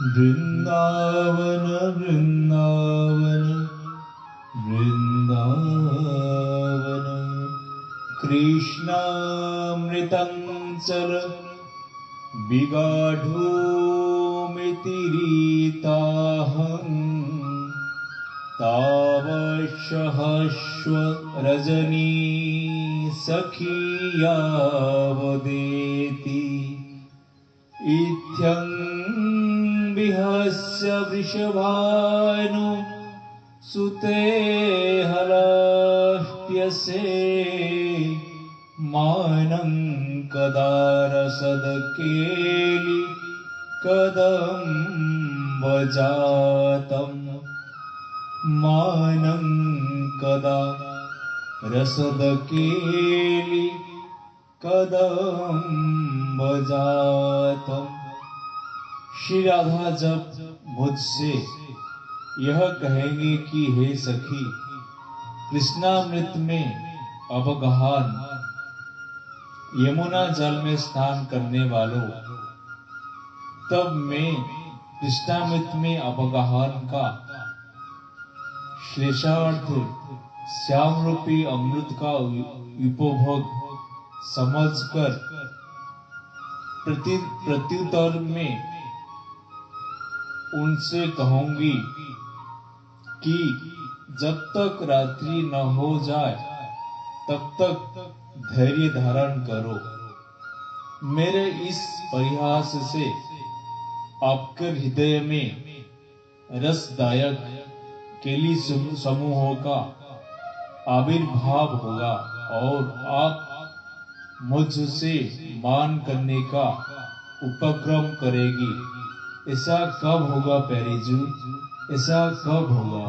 वृंदावन वृंदावन वृंदावन कृष्णामृतंचल विगाढोमितिरीताहं तावशहस्व रजनी सखियावदेति इत्थं विहस्य वृषभानु सुते हलाप्यसे मानं कदा रसदकेलि कदम्बजातं मानं कदा रसदकेलि कदम्बजातं। श्री राधा जब मुझसे यह कहेंगे कि हे सखी, कृष्णामृत में अवगाहन, यमुना जल में स्नान करने वालों, तब मैं कृष्णामृत में अवगाहन का श्लेषार्थ श्याम रूपी अमृत का उपभोग समझकर प्रत्युत्तर में उनसे कहूंगी कि जब तक रात्रि न हो जाए तब तक धैर्य धारण करो। मेरे इस परिहास से आपके हृदय में रसदायक केली समूहों का आविर्भाव होगा और आप मुझसे मान करने का उपक्रम करेगी। ऐसा कब होगा प्यारी जी? ऐसा कब होगा?